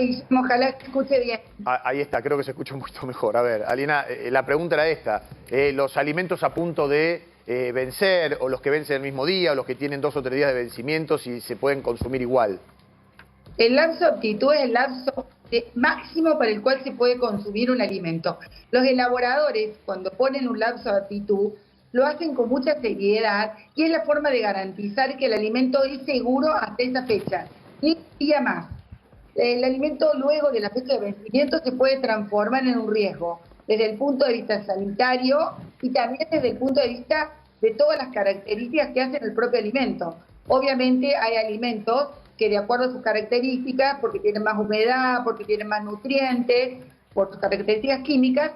Ojalá se escuche bien. Ahí está, creo que se escucha un poquito mejor. A ver, Alina, la pregunta era esta. Los alimentos a punto de vencer, o los que vencen el mismo día, o los que tienen 2 o 3 días de vencimiento, si se pueden consumir igual. El lapso de aptitud es el lapso máximo para el cual se puede consumir un alimento. Los elaboradores, cuando ponen un lapso de aptitud, lo hacen con mucha seriedad y es la forma de garantizar que el alimento es seguro hasta esa fecha. Ni un día más. El alimento luego de la fecha de vencimiento se puede transformar en un riesgo, desde el punto de vista sanitario y también desde el punto de vista de todas las características que hacen el propio alimento. Obviamente hay alimentos que de acuerdo a sus características, porque tienen más humedad, porque tienen más nutrientes, por sus características químicas,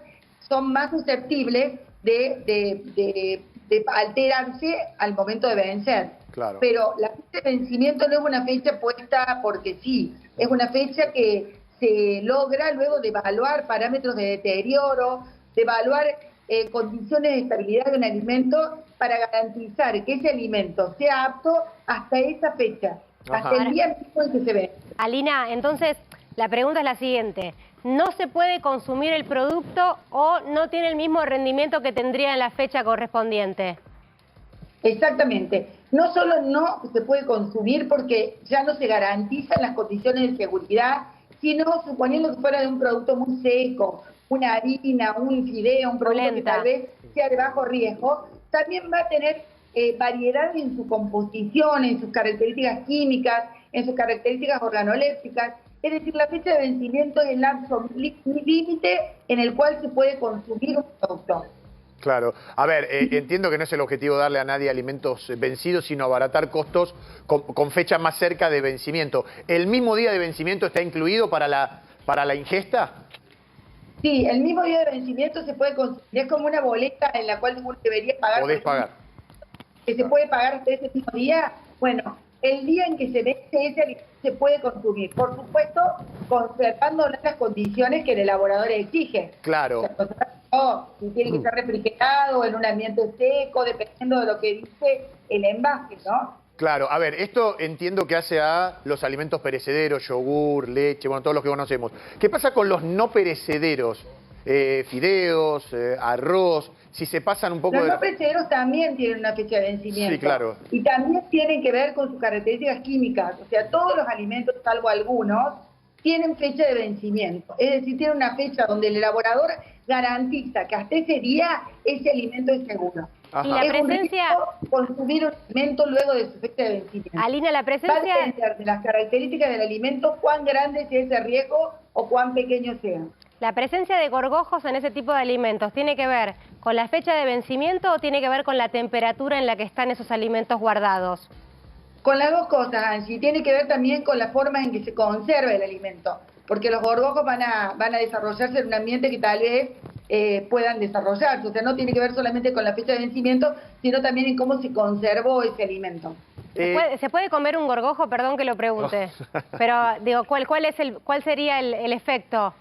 son más susceptibles de alterarse al momento de vencer. Claro. Pero la fecha de vencimiento no es una fecha puesta porque sí, es una fecha que se logra luego de evaluar parámetros de deterioro, de evaluar condiciones de estabilidad de un alimento para garantizar que ese alimento sea apto hasta esa fecha, hasta el día mismo en que se ve. Alina, entonces la pregunta es la siguiente. ¿No se puede consumir el producto o no tiene el mismo rendimiento que tendría en la fecha correspondiente? Exactamente. No solo no se puede consumir porque ya no se garantizan las condiciones de seguridad, sino suponiendo que fuera de un producto muy seco, una harina, un fideo, un producto que tal vez sea de bajo riesgo, también va a tener variedad en su composición, en sus características químicas, en sus características organolépticas. Es decir, la fecha de vencimiento es el lapso límite en el cual se puede consumir un producto. Claro. A ver, entiendo que no es el objetivo darle a nadie alimentos vencidos, sino abaratar costos con fecha más cerca de vencimiento. ¿El mismo día de vencimiento está incluido para la ingesta? Sí, el mismo día de vencimiento se puede consumir. Es como una boleta en la cual uno debería pagar. Podés pagar. Que se puede pagar hasta ese mismo día. Bueno, el día en que se vence ese alimento se puede consumir. Por supuesto, conservando las condiciones que el elaborador exige. Claro. O sea, si tiene que estar refrigerado en un ambiente seco, dependiendo de lo que dice el envase, ¿no? Claro, a ver, esto entiendo que hace a los alimentos perecederos, yogur, leche, bueno, todos los que conocemos. ¿Qué pasa con los no perecederos? Fideos, arroz, si se pasan un poco Los no perecederos también tienen una fecha de vencimiento. Sí, claro. Y también tienen que ver con sus características químicas. O sea, todos los alimentos, salvo algunos, tienen fecha de vencimiento. Es decir, tienen una fecha donde el elaborador garantiza que hasta ese día ese alimento es seguro. Ajá. Y la presencia... consumir un alimento luego de su fecha de vencimiento. Alina, la presencia... Va a depender de las características del alimento, cuán grande sea ese riesgo o cuán pequeño sea. ¿La presencia de gorgojos en ese tipo de alimentos tiene que ver con la fecha de vencimiento o tiene que ver con la temperatura en la que están esos alimentos guardados? Con las dos cosas, Angie. Tiene que ver también con la forma en que se conserva el alimento. Porque los gorgojos van a desarrollarse en un ambiente que tal vez puedan desarrollarse. O sea, no tiene que ver solamente con la fecha de vencimiento, sino también en cómo se conservó ese alimento. ¿Se puede comer un gorgojo? Perdón que lo pregunte. Pero, digo, ¿cuál sería el efecto?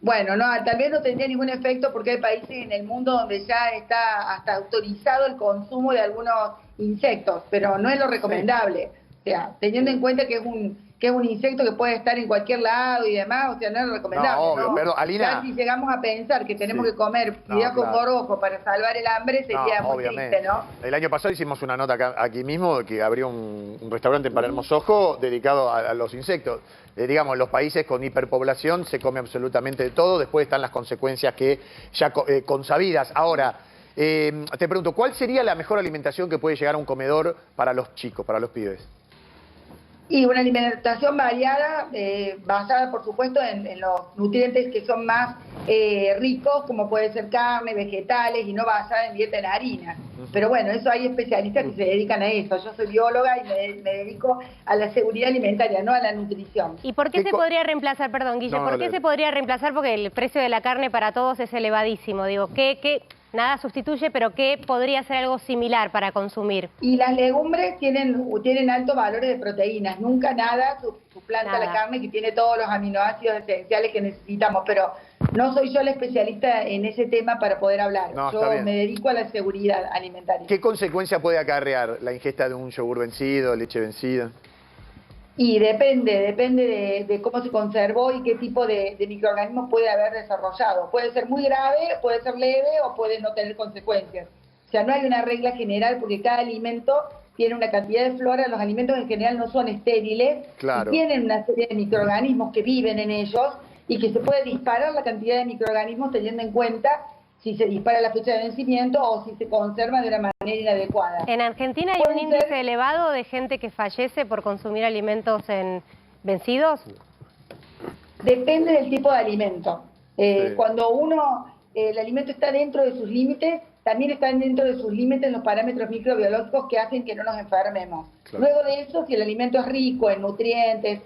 Bueno, no, tal vez no tendría ningún efecto porque hay países en el mundo donde ya está hasta autorizado el consumo de algunos insectos, pero no es lo recomendable. O sea, teniendo en cuenta que es un insecto que puede estar en cualquier lado y demás, o sea, no es lo recomendable. No, obvio, ¿no? Perdón, Alina... Ya si llegamos a pensar que tenemos que comer fideos con gorgojo para salvar el hambre, sería muy triste, ¿no? El año pasado hicimos una nota aquí mismo que abrió un restaurante en Palermo Sojo dedicado a los insectos. Digamos, los países con hiperpoblación se come absolutamente de todo, después están las consecuencias que ya consabidas. Ahora, te pregunto, ¿cuál sería la mejor alimentación que puede llegar a un comedor para los chicos, para los pibes? Y una alimentación variada, basada por supuesto en los nutrientes que son más ricos, como puede ser carne, vegetales, y no basada en dieta en harina. Pero bueno, eso hay especialistas que se dedican a eso. Yo soy bióloga y me dedico a la seguridad alimentaria, no a la nutrición. ¿Y por qué se podría reemplazar, perdón, Guille, por qué se podría reemplazar? Porque el precio de la carne para todos es elevadísimo. Digo, nada sustituye, pero ¿qué podría ser algo similar para consumir? Y las legumbres tienen altos valores de proteínas. Nunca nada suplanta la carne, que tiene todos los aminoácidos esenciales que necesitamos. Pero no soy yo la especialista en ese tema para poder hablar. No, yo me dedico a la seguridad alimentaria. ¿Qué consecuencia puede acarrear la ingesta de un yogur vencido, leche vencida? Y depende de cómo se conservó y qué tipo de microorganismos puede haber desarrollado. Puede ser muy grave, puede ser leve o puede no tener consecuencias. O sea, no hay una regla general porque cada alimento tiene una cantidad de flora. Los alimentos en general no son estériles, Claro. y tienen una serie de microorganismos que viven en ellos y que se puede disparar la cantidad de microorganismos teniendo en cuenta si se dispara la fecha de vencimiento o si se conserva de una manera inadecuada. En Argentina hay un índice elevado de gente que fallece por consumir alimentos vencidos. Depende del tipo de alimento. Cuando el alimento está dentro de sus límites, también están dentro de sus límites los parámetros microbiológicos que hacen que no nos enfermemos. Claro. Luego de eso, si el alimento es rico en nutrientes,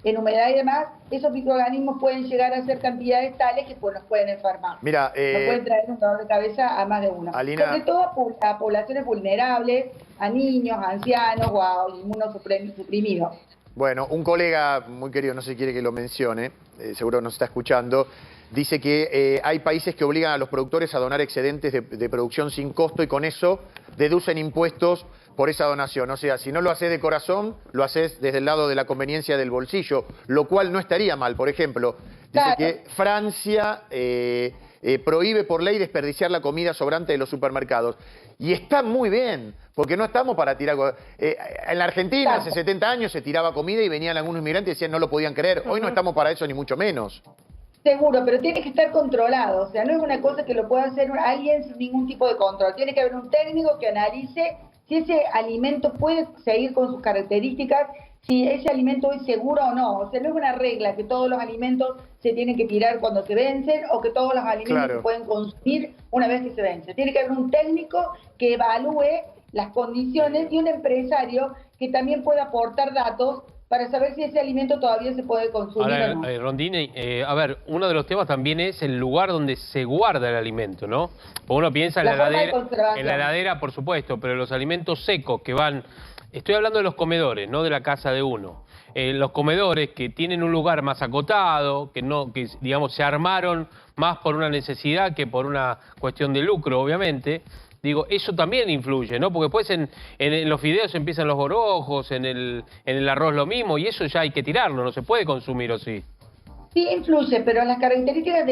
en humedad y demás, esos microorganismos pueden llegar a ser cantidades tales que pues, nos pueden enfermar. Mira, nos pueden traer un dolor de cabeza a más de uno. Alina, sobre todo a poblaciones vulnerables, a niños, a ancianos o a inmunosuprimidos. Bueno, un colega muy querido, no sé si quiere que lo mencione, seguro nos está escuchando, dice que hay países que obligan a los productores a donar excedentes de producción sin costo y con eso deducen impuestos por esa donación. O sea, si no lo haces de corazón, lo haces desde el lado de la conveniencia del bolsillo, lo cual no estaría mal. Por ejemplo, dice que Francia prohíbe por ley desperdiciar la comida sobrante de los supermercados. Y está muy bien, porque no estamos para tirar... en la Argentina, hace 70 años, se tiraba comida y venían algunos inmigrantes y decían no lo podían creer. Hoy no estamos para eso, ni mucho menos. Seguro, pero tiene que estar controlado. O sea, no es una cosa que lo pueda hacer alguien sin ningún tipo de control. Tiene que haber un técnico que analice si ese alimento puede seguir con sus características, si ese alimento es seguro o no. O sea, no es una regla que todos los alimentos se tienen que tirar cuando se vencen o que todos los alimentos se pueden consumir una vez que se vencen. Tiene que haber un técnico que evalúe las condiciones y un empresario que también pueda aportar datos para saber si ese alimento todavía se puede consumir o no. Rondini, a ver, uno de los temas también es el lugar donde se guarda el alimento, ¿no? Porque uno piensa en la heladera, por supuesto, pero los alimentos secos que van... Estoy hablando de los comedores, no de la casa de uno. Los comedores que tienen un lugar más acotado, que digamos se armaron más por una necesidad que por una cuestión de lucro, obviamente. Digo, eso también influye, ¿no? Porque después en los fideos empiezan los gorojos, en el arroz lo mismo, y eso ya hay que tirarlo, no se puede consumir, ¿o sí? Sí influye, pero las características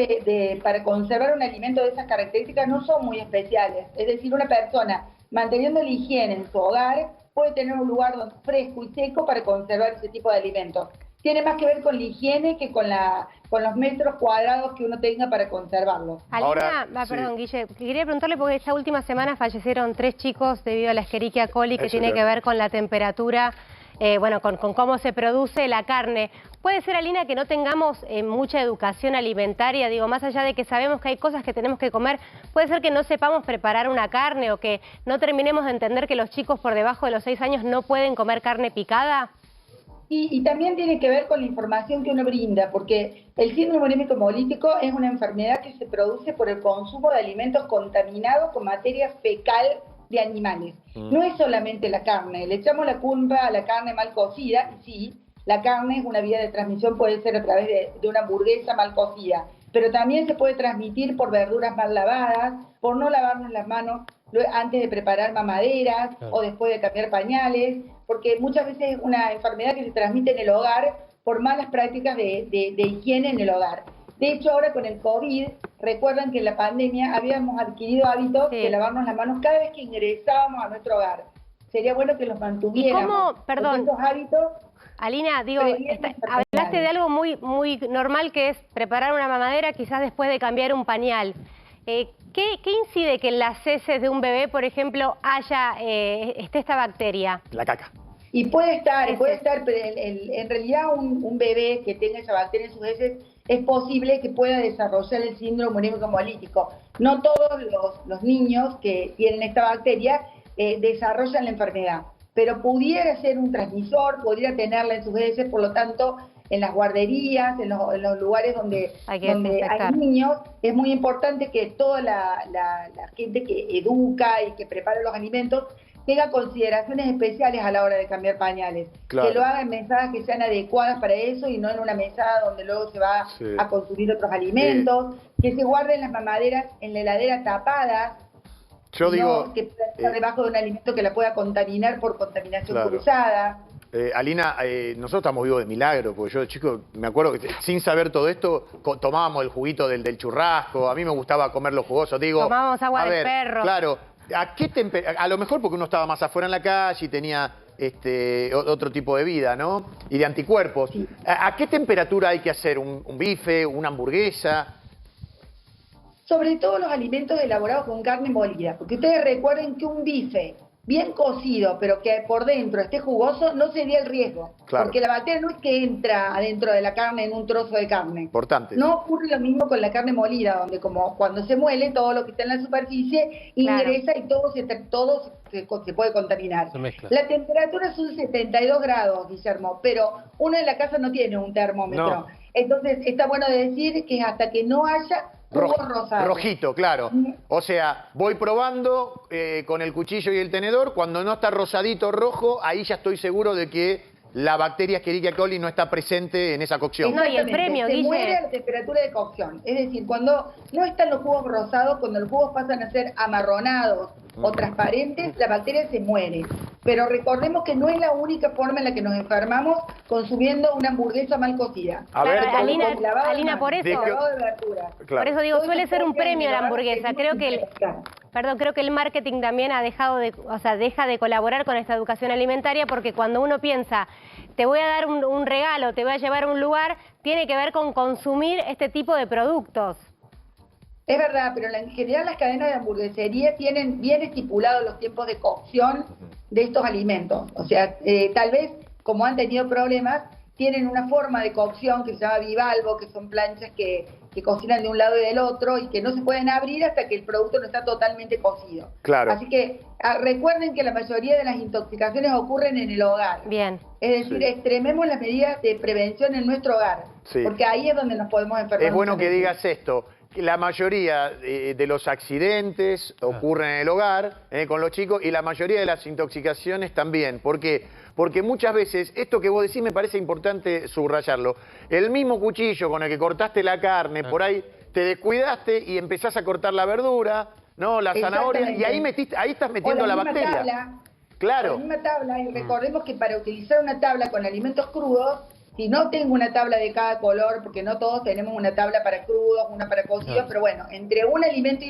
para conservar un alimento de esas características no son muy especiales. Es decir, una persona manteniendo la higiene en su hogar puede tener un lugar fresco y seco para conservar ese tipo de alimentos. Tiene más que ver con la higiene que con los metros cuadrados que uno tenga para conservarlo. Alina, perdón, Guille, quería preguntarle porque esta última semana fallecieron 3 chicos debido a la Escherichia coli que tiene que ver con la temperatura, bueno, con cómo se produce la carne. ¿Puede ser, Alina, que no tengamos mucha educación alimentaria? Digo, más allá de que sabemos que hay cosas que tenemos que comer, ¿puede ser que no sepamos preparar una carne o que no terminemos de entender que los chicos por debajo de los 6 años no pueden comer carne picada? Y también tiene que ver con la información que uno brinda, porque el síndrome urémico hemolítico es una enfermedad que se produce por el consumo de alimentos contaminados con materia fecal de animales. No es solamente la carne, le echamos la culpa a la carne mal cocida, y sí, la carne es una vía de transmisión, puede ser a través de una hamburguesa mal cocida, pero también se puede transmitir por verduras mal lavadas, por no lavarnos las manos antes de preparar mamaderas o después de cambiar pañales, porque muchas veces es una enfermedad que se transmite en el hogar por malas prácticas de higiene en el hogar. De hecho, ahora con el COVID, recuerdan que en la pandemia habíamos adquirido hábitos de lavarnos las manos cada vez que ingresábamos a nuestro hogar. Sería bueno que los mantuviéramos. ¿Y cómo, perdón, esos hábitos? Alina, digo, hablaste de algo muy normal que es preparar una mamadera quizás después de cambiar un pañal. ¿Qué incide que en las heces de un bebé, por ejemplo, esté esta bacteria? La caca. Y puede estar, pero en realidad un bebé que tenga esa bacteria en sus heces es posible que pueda desarrollar el síndrome urémico hemolítico. No todos los niños que tienen esta bacteria desarrollan la enfermedad, pero pudiera ser un transmisor, podría tenerla en sus heces, por lo tanto, en las guarderías, en los lugares donde hay niños, es muy importante que toda la gente que educa y que prepara los alimentos tenga consideraciones especiales a la hora de cambiar pañales. Claro. Que lo haga en mesadas que sean adecuadas para eso y no en una mesada donde luego se va a consumir otros alimentos. Que se guarden las mamaderas en la heladera tapadas. Yo digo... Que pueda estar debajo de un alimento que la pueda contaminar por contaminación cruzada. Alina, nosotros estamos vivos de milagro, porque yo de chico me acuerdo que sin saber todo esto tomábamos el juguito del churrasco, a mí me gustaba comer los jugosos, digo... Tomábamos agua a de ver, perro. Claro, a lo mejor porque uno estaba más afuera en la calle y tenía otro tipo de vida, ¿no? Y de anticuerpos. Sí. ¿A qué temperatura hay que hacer un bife, una hamburguesa? Sobre todo los alimentos elaborados con carne molida, porque ustedes recuerden que un bife bien cocido, pero que por dentro esté jugoso, no sería el riesgo. Claro. Porque la bacteria no es que entra adentro de la carne en un trozo de carne. Importante. No ocurre lo mismo con la carne molida, donde como cuando se muele, todo lo que está en la superficie ingresa y todo se puede contaminar. Se mezcla. La temperatura son 72 grados, Guillermo, pero uno en la casa no tiene un termómetro. No. Entonces está bueno decir que hasta que no haya jugos rosados. Rojito, claro. O sea, voy probando con el cuchillo y el tenedor. Cuando no está rosadito rojo, ahí ya estoy seguro de que la bacteria Escherichia coli no está presente en esa cocción. No, y el premio, se Guille. muere a la temperatura de cocción. Es decir, cuando no están los jugos rosados, cuando los jugos pasan a ser amarronados o transparentes, la bacteria se muere. Pero recordemos que no es la única forma en la que nos enfermamos consumiendo una hamburguesa mal cocida. A ver, Claro, Alina, por eso. Lavado de verduras. Claro. Por eso digo, Todo suele eso ser un provoca premio en la el hogar hamburguesa. que Creo que creo que el marketing también ha dejado de, deja de colaborar con esta educación alimentaria, porque cuando uno piensa, te voy a dar un regalo, te voy a llevar a un lugar, tiene que ver con consumir este tipo de productos. Es verdad, pero en general las cadenas de hamburguesería tienen bien estipulados los tiempos de cocción de estos alimentos. O sea, tal vez, como han tenido problemas, tienen una forma de cocción que se llama bivalvo, que son planchas que cocinan de un lado y del otro y que no se pueden abrir hasta que el producto no está totalmente cocido. Claro. Así que recuerden que la mayoría de las intoxicaciones ocurren en el hogar. Bien. Es decir, extrememos las medidas de prevención en nuestro hogar, porque ahí es donde nos podemos enfermar. Es bueno que muchas digas esto. Que la mayoría de los accidentes ocurren en el hogar con los chicos y la mayoría de las intoxicaciones también. ¿Por qué? Porque muchas veces, esto que vos decís me parece importante subrayarlo, el mismo cuchillo con el que cortaste la carne, por ahí te descuidaste y empezás a cortar la verdura, ¿no? La zanahoria, y ahí estás metiendo la bacteria. Tabla, claro. La misma tabla, y recordemos que para utilizar una tabla con alimentos crudos, si no tengo una tabla de cada color, porque no todos tenemos una tabla para crudos, una para cocidos, pero bueno, entre un alimento y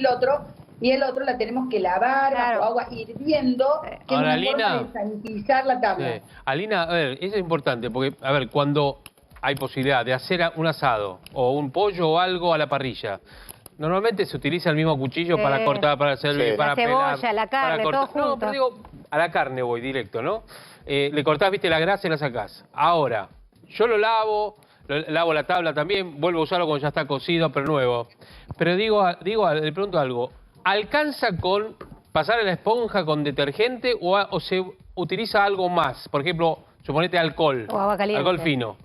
el otro la tenemos que lavar bajo agua hirviendo, que Ahora, es una forma Alina, de sanitizar la tabla. Sí. Alina, a ver, eso es importante, porque, a ver, cuando hay posibilidad de hacer un asado o un pollo o algo a la parrilla, normalmente se utiliza el mismo cuchillo para cortar, para servir, para la cebolla, pelar, la carne, para cortar. todo junto. No, pero digo, a la carne voy directo, ¿no? Le cortás, viste, la grasa y la sacás. Ahora, yo lo lavo la tabla también, vuelvo a usarlo cuando ya está cocido, pero nuevo. Pero le pregunto algo, ¿alcanza con pasar a la esponja con detergente o se utiliza algo más? Por ejemplo, suponete alcohol. O agua caliente. Alcohol fino.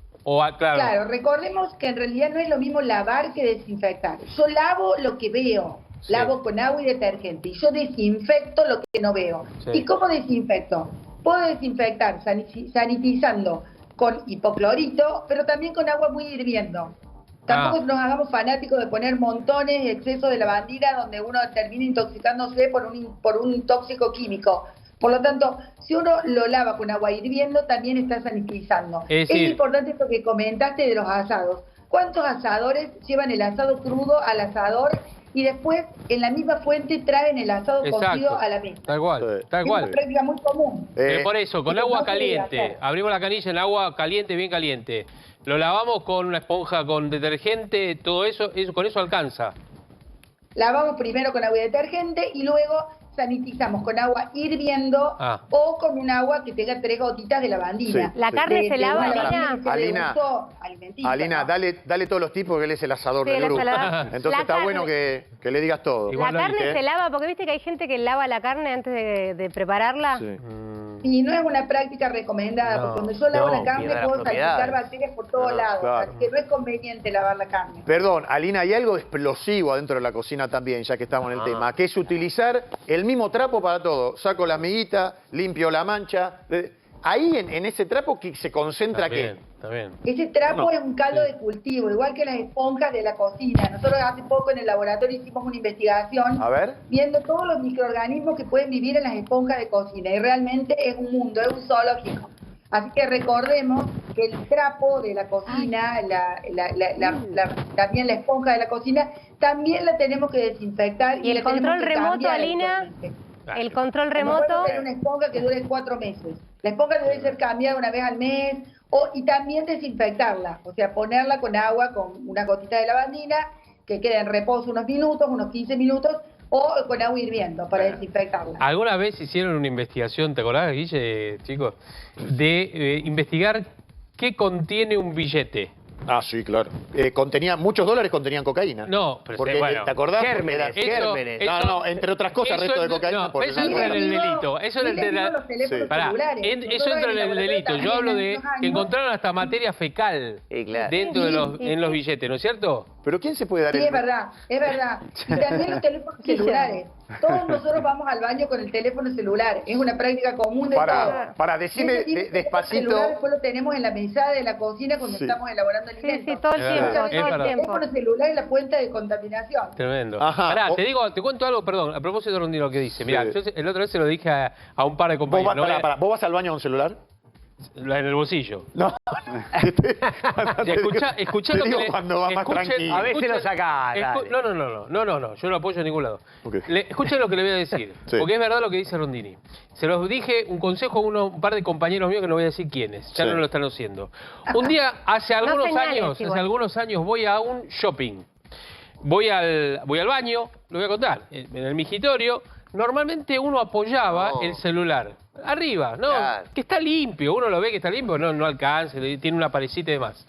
Claro, recordemos que en realidad no es lo mismo lavar que desinfectar. Yo lavo lo que veo, lavo con agua y detergente, y yo desinfecto lo que no veo. Sí. ¿Y cómo desinfecto? Puedo desinfectar sanitizando con hipoclorito, pero también con agua muy hirviendo. Tampoco nos hagamos fanáticos de poner montones de exceso de lavandina donde uno termina intoxicándose por un tóxico químico. Por lo tanto, si uno lo lava con agua hirviendo, también está sanitizando. Es importante esto que comentaste de los asados. ¿Cuántos asadores llevan el asado crudo al asador y después en la misma fuente traen el asado cocido a la mesa? Tal cual, tal Es cual. una práctica muy común. Por eso, con agua caliente, abrimos la canilla en agua caliente, bien caliente. Lo lavamos con una esponja con detergente, todo eso con eso alcanza. Lavamos primero con agua y detergente y luego sanitizamos con agua hirviendo o con un agua que tenga 3 gotitas de lavandina. ¿La carne se lava, Alina, dale todos los tipos, que él es el asador del grupo. Entonces está bueno que le digas todo. ¿La carne se lava? Porque viste que hay gente que lava la carne antes de prepararla. Sí. Y no es una práctica recomendada, porque cuando yo lavo la carne puedo salpicar bacterias por todos lados, claro. así que no es conveniente lavar la carne. Perdón, Alina, hay algo explosivo adentro de la cocina también, ya que estamos en el tema, que es utilizar el mismo trapo para todo. Saco la amiguita, limpio la mancha. Ahí en ese trapo que se concentra ¿qué? Ese trapo es un caldo de cultivo, igual que las esponjas de la cocina. Nosotros hace poco en el laboratorio hicimos una investigación viendo todos los microorganismos que pueden vivir en las esponjas de cocina y realmente es un mundo, es un zoológico. Así que recordemos que el trapo de la cocina, también la esponja de la cocina, también la tenemos que desinfectar. ¿Y el control remoto, Alina? El control remoto. Tener una esponja que dure 4 meses. La esponja debe ser cambiada una vez al mes y también desinfectarla. O sea, ponerla con agua, con una gotita de lavandina, que quede en reposo unos minutos, unos 15 minutos, o con agua hirviendo para desinfectarla. ¿Alguna vez hicieron una investigación, te acordás, Guille, chicos, de investigar qué contiene un billete? Ah, sí, claro. Muchos dólares contenían cocaína. No, pero porque, bueno. ¿te acordás? Gérmenes, gérmenes. No, entre otras cosas, resto de cocaína. No, eso entra en el delito. Eso eso entra en el delito. Yo hablo de que encontraron hasta materia fecal dentro en los billetes, ¿no es cierto? ¿Pero quién se puede dar Sí, es verdad, es verdad. Y también los teléfonos celulares. Todos nosotros vamos al baño con el teléfono celular. Es una práctica común de todos. Para decirme despacito. El celular después lo tenemos en la mesada de la cocina cuando estamos elaborando alimentos. Sí, todo el tiempo. El teléfono celular es la fuente de contaminación. Tremendo. Pará, te cuento algo, perdón, a propósito de Rondino lo que dice. Mirá, yo el otro vez se lo dije a un par de compañeros. ¿Vos vas al baño con celular? En el bolsillo. No. Escuchá lo que le... cuando va más tranquilo. A veces lo sacás. No, yo no apoyo en ningún lado. Okay. Escuchen lo que le voy a decir, porque es verdad lo que dice Rondini. Se los dije, un consejo a un par de compañeros míos que no voy a decir quiénes, ya no lo están haciendo. Un día, hace algunos años, voy a un shopping. Voy al baño, lo voy a contar, en el migitorio. Normalmente uno apoyaba el celular arriba, ¿no? Claro. Que está limpio, uno lo ve que está limpio, no alcanza, tiene una parecita y demás.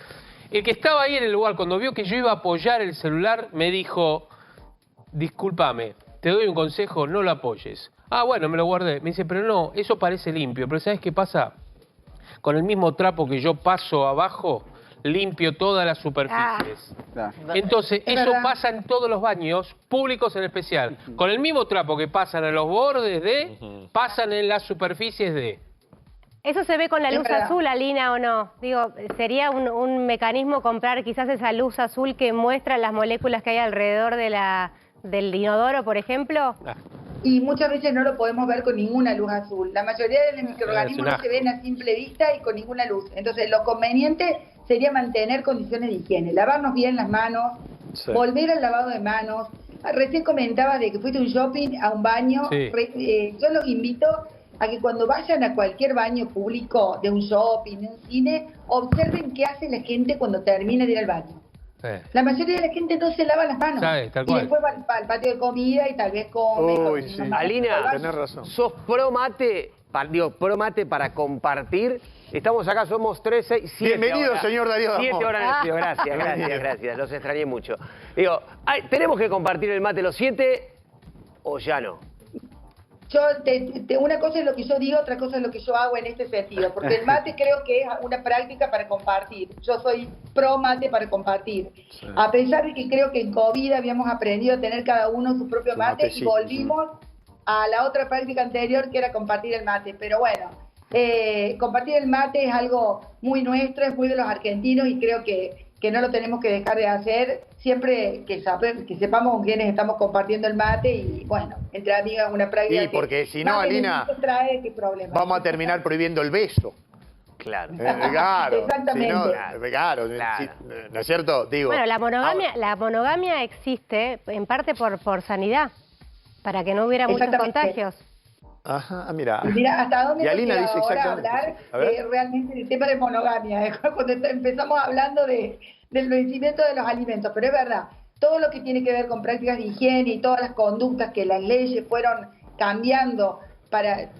El que estaba ahí en el lugar, cuando vio que yo iba a apoyar el celular, me dijo, discúlpame, te doy un consejo, no lo apoyes. Ah, bueno, me lo guardé. Me dice, pero no, eso parece limpio, pero ¿sabes qué pasa? Con el mismo trapo que yo paso abajo, limpio todas las superficies. Entonces, eso pasa en todos los baños, públicos en especial. Con el mismo trapo que pasan a los bordes pasan en las superficies de... ¿Eso se ve con la luz azul, Alina, o no? Digo, ¿sería un mecanismo comprar quizás esa luz azul que muestra las moléculas que hay alrededor del inodoro, por ejemplo? Y muchas veces no lo podemos ver con ninguna luz azul. La mayoría de los microorganismos no se ven a simple vista y con ninguna luz. Entonces, lo conveniente sería mantener condiciones de higiene, lavarnos bien las manos, volver al lavado de manos. Recién comentabas de que fuiste a un shopping, a un baño. Yo los invito a que cuando vayan a cualquier baño público, de un shopping, de un cine, observen qué hace la gente cuando termina de ir al baño. La mayoría de la gente no se lava las manos. Y después va al patio de comida y tal vez come. Alina, tenés razón. ¿Sos pro mate? Pro mate para compartir. Estamos acá, somos 13, 7 Bienvenido, horas, señor Darío Damón. 7 horas en el estudio, gracias. Los extrañé mucho. Digo, ¿tenemos que compartir el mate los 7 o ya no? Una cosa es lo que yo digo, otra cosa es lo que yo hago en este sentido, porque el mate creo que es una práctica para compartir. Yo soy pro mate para compartir. A pesar de que creo que en COVID habíamos aprendido a tener cada uno su propio mate y volvimos a la otra práctica anterior que era compartir el mate. Pero bueno, compartir el mate es algo muy nuestro, es muy de los argentinos y creo que no lo tenemos que dejar de hacer siempre que sepamos con quiénes estamos compartiendo el mate y bueno, entre amigas una práctica. Sí, porque si no, Alina, trae problema. Vamos a terminar prohibiendo el beso. Claro. Claro. Exactamente. Si no, claro. ¿No es cierto? Digo, bueno, la monogamia existe en parte por sanidad, para que no hubiera muchos contagios. Ajá, mira. Mira, ¿hasta dónde y Alina dice ahora exactamente hablar realmente del tema de monogamia? Cuando empezamos hablando del vencimiento de los alimentos, pero es verdad, todo lo que tiene que ver con prácticas de higiene y todas las conductas que las leyes fueron cambiando,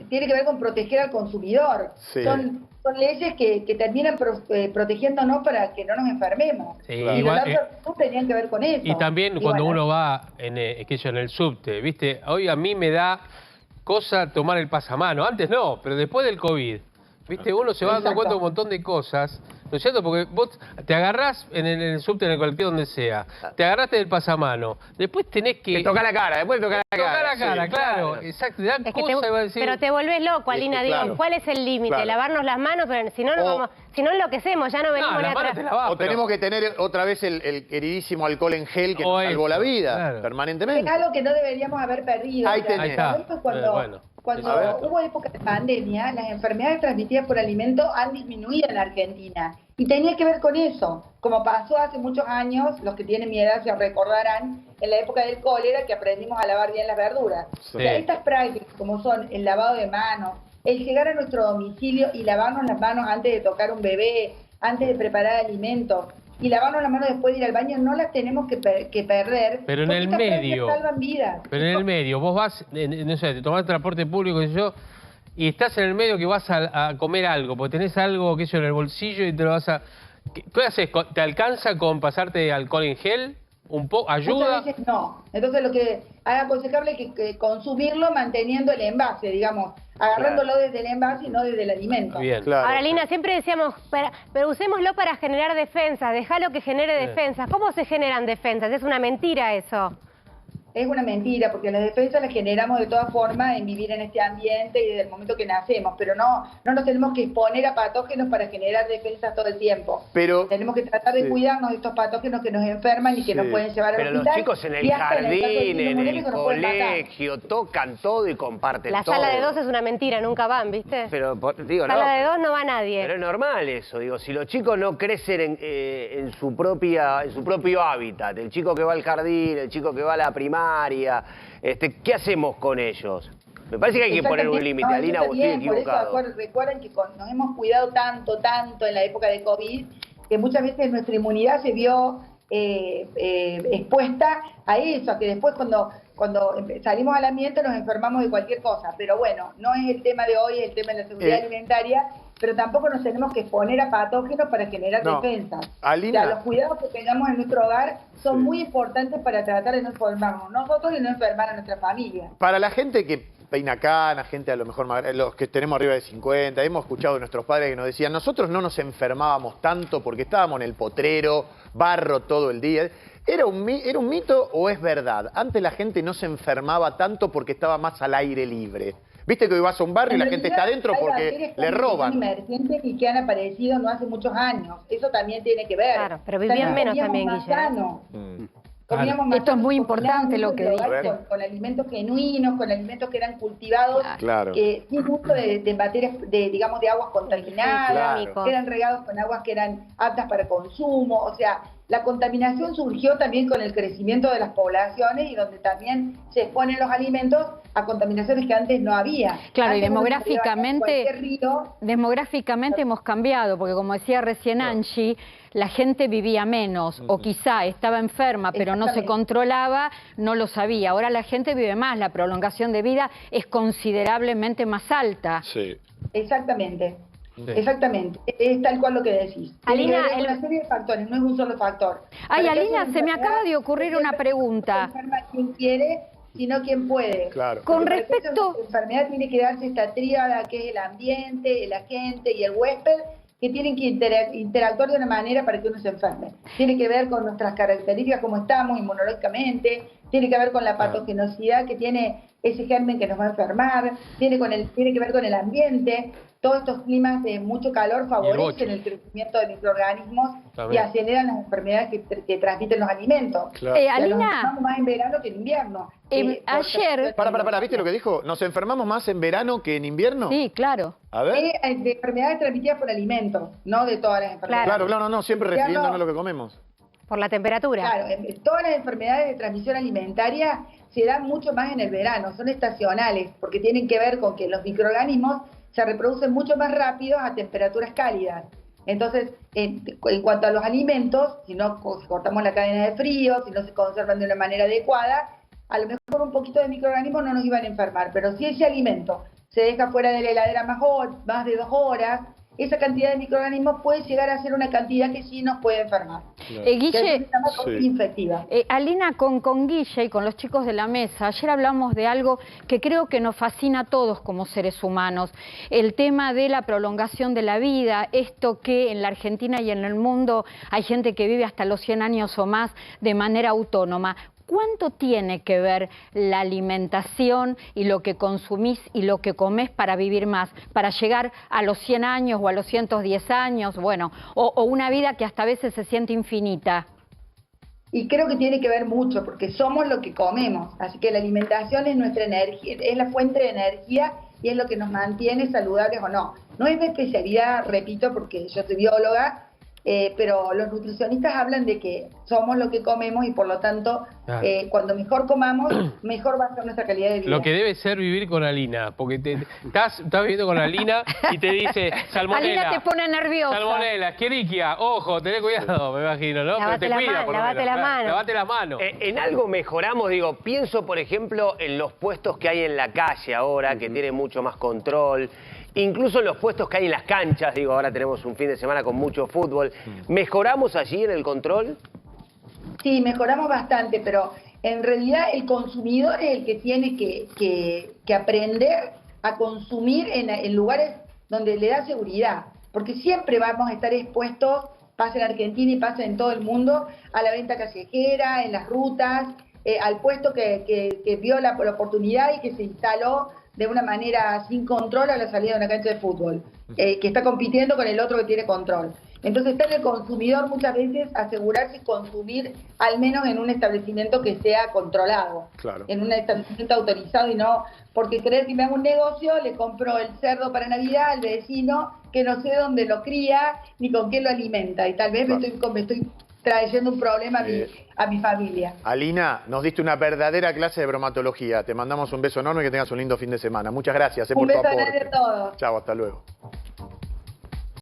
tiene que ver con proteger al consumidor. Son leyes que terminan protegiéndonos para que no nos enfermemos. Y los datos tenían que ver con eso. Y también cuando uno va en el subte, ¿viste? Hoy a mí me da cosa tomar el pasamano. Antes no, pero después del COVID, ¿viste? Uno se va dando cuenta de un montón de cosas, ¿no es cierto? Porque vos te agarrás en el subte, en el colectivo, donde sea, te agarraste del pasamano, después tenés que... Te toca la cara, después te toca la cara. Toca la cara, claro. Exacto, te da cosa, iba a decir... Pero te volvés loco, Alina, digo, ¿cuál es el límite? Lavarnos las manos, pero si no, si no enloquecemos, ya no venimos ni atrás. O tenemos que tener otra vez el queridísimo alcohol en gel que nos salvó la vida, permanentemente. Es algo que no deberíamos haber perdido. Ahí está. Cuando hubo época de pandemia, las enfermedades transmitidas por alimentos han disminuido en la Argentina. Y tenía que ver con eso. Como pasó hace muchos años, los que tienen mi edad se recordarán, en la época del cólera, que aprendimos a lavar bien las verduras. Sí. O sea, estas prácticas, como son el lavado de manos, el llegar a nuestro domicilio y lavarnos las manos antes de tocar un bebé, antes de preparar alimentos, y lavarnos las manos después de ir al baño, no las tenemos que perder. Pero en el medio, salvan vidas. pero en el medio, vos vas, no sé, te tomás transporte público, qué sé yo, y estás en el medio que vas a comer algo, porque tenés algo, qué sé yo, en el bolsillo y te lo vas a... ¿Qué haces? ¿Te alcanza con pasarte alcohol en gel? ¿Un poco? ¿Ayuda? Muchas veces no. Entonces lo que es aconsejable es que consumirlo manteniendo el envase, digamos, agarrándolo desde el envase y no desde el alimento. Bien. Claro. Ahora, Lina, siempre decíamos, pero usémoslo para generar defensas, dejalo que genere defensas. ¿Cómo se generan defensas? Es una mentira eso. Es una mentira, porque las defensas las generamos de todas formas en vivir en este ambiente y desde el momento que nacemos, pero no nos tenemos que exponer a patógenos para generar defensas todo el tiempo. Pero tenemos que tratar de cuidarnos de estos patógenos que nos enferman y que nos pueden llevar a Pero los chicos en el jardín, en el colegio, tocan todo y comparten todo. La sala de 2 es una mentira, nunca van, ¿viste? Pero, digo, sala de 2 no va nadie. Pero es normal eso, digo, si los chicos no crecen en su propio hábitat, el chico que va al jardín, el chico que va a la primaria, ¿qué hacemos con ellos? Me parece que hay que poner un límite, Alina, vos estoy equivocado. Por eso, recuerden que nos hemos cuidado tanto en la época de COVID, que muchas veces nuestra inmunidad se vio expuesta a eso, a que después cuando salimos al ambiente nos enfermamos de cualquier cosa. Pero bueno, no es el tema de hoy, es el tema de la seguridad alimentaria, pero tampoco nos tenemos que exponer a patógenos para generar defensas. Alina, o sea, los cuidados que tengamos en nuestro hogar son muy importantes para tratar de no enfermarnos nosotros y no enfermar a nuestra familia. para la gente que peina canas, gente a lo mejor, los que tenemos arriba de 50, hemos escuchado de nuestros padres que nos decían, nosotros no nos enfermábamos tanto porque estábamos en el potrero, barro todo el día. ¿Era un mito o es verdad? Antes la gente no se enfermaba tanto porque estaba más al aire libre. Viste que hoy vas a un barrio y la gente está adentro porque le roban. Emergentes y que han aparecido no hace muchos años. Eso también tiene que ver. Claro, pero vivían menos también, Guille. Esto es muy importante lo que dice. Con alimentos genuinos, con alimentos que eran cultivados sin uso de materias, digamos, de aguas contaminadas, que eran regados con aguas que eran aptas para consumo. O sea, la contaminación surgió también con el crecimiento de las poblaciones y donde también se exponen los alimentos a contaminaciones que antes no había. Claro, antes y demográficamente hemos cambiado, porque como decía recién Angie, la gente vivía menos, o quizá estaba enferma, pero no se controlaba, no lo sabía. Ahora la gente vive más, la prolongación de vida es considerablemente más alta. Sí. Exactamente. Sí. Exactamente, es tal cual lo que decís. Alina, hay una serie de factores, no es un solo factor. Ay, Alina, se me acaba de ocurrir una pregunta. No se enferma quien quiere, sino quien puede. Claro. Con respecto... La enfermedad tiene que darse esta tríada que es el ambiente, el agente y el huésped, que tienen que interactuar de una manera para que uno se enferme. Tiene que ver con nuestras características, cómo estamos inmunológicamente, tiene que ver con la patogenosidad que tiene ese germen que nos va a enfermar, tiene que ver con el ambiente. Todos estos climas de mucho calor favorecen el crecimiento de microorganismos y aceleran las enfermedades que transmiten los alimentos. Claro. Alina, nos enfermamos más en verano que en invierno. Ayer... Para, ¿viste lo que dijo? ¿Nos enfermamos más en verano que en invierno? Sí, claro. A ver. De enfermedades transmitidas por alimentos, no de todas las enfermedades. Claro, no, siempre refiriéndonos a lo que comemos. Por la temperatura. Claro, todas las enfermedades de transmisión alimentaria se dan mucho más en el verano, son estacionales, porque tienen que ver con que los microorganismos se reproducen mucho más rápido a temperaturas cálidas. Entonces, en cuanto a los alimentos, si cortamos la cadena de frío, si no se conservan de una manera adecuada, a lo mejor un poquito de microorganismos no nos iban a enfermar, pero si ese alimento se deja fuera de la heladera más de 2 horas, esa cantidad de microorganismos puede llegar a ser una cantidad que sí nos puede enfermar. Guille, infectiva. Alina, con Guille y con los chicos de la mesa, ayer hablamos de algo que creo que nos fascina a todos como seres humanos, el tema de la prolongación de la vida, esto que en la Argentina y en el mundo hay gente que vive hasta los 100 años o más de manera autónoma. ¿Cuánto tiene que ver la alimentación y lo que consumís y lo que comés para vivir más? Para llegar a los 100 años o a los 110 años, bueno, o una vida que hasta a veces se siente infinita. Y creo que tiene que ver mucho, porque somos lo que comemos. Así que la alimentación es nuestra energía, es la fuente de energía y es lo que nos mantiene saludables o no. No es mi especialidad, repito, porque yo soy bióloga, pero los nutricionistas hablan de que somos lo que comemos y por lo tanto, cuando mejor comamos, mejor va a ser nuestra calidad de vida. Lo que debe ser vivir con Alina, porque estás viviendo con Alina y te dice salmonela. Alina te pone nerviosa. Salmonela, Escherichia, ojo, tené cuidado, me imagino, ¿no? Lavate la mano, lavate la mano. Lavate la mano. En algo mejoramos, digo, pienso por ejemplo en los puestos que hay en la calle ahora, que tienen mucho más control. Incluso en los puestos que hay en las canchas, digo, ahora tenemos un fin de semana con mucho fútbol. ¿Mejoramos allí en el control? Sí, mejoramos bastante, pero en realidad el consumidor es el que tiene que aprender a consumir en lugares donde le da seguridad, porque siempre vamos a estar expuestos, pasa en Argentina y pasa en todo el mundo, a la venta callejera, en las rutas, al puesto que vio la oportunidad y que se instaló de una manera sin control a la salida de una cancha de fútbol, que está compitiendo con el otro que tiene control. Entonces está en el consumidor muchas veces asegurarse consumir al menos en un establecimiento que sea controlado, en un establecimiento autorizado y no porque creer que me hago un negocio, le compro el cerdo para Navidad al vecino que no sé dónde lo cría ni con qué lo alimenta y tal vez me estoy trayendo un problema a mi familia. Alina, nos diste una verdadera clase de bromatología. Te mandamos un beso enorme y que tengas un lindo fin de semana. Muchas gracias por tu aporte. Un beso grande a todos. Chao, hasta luego.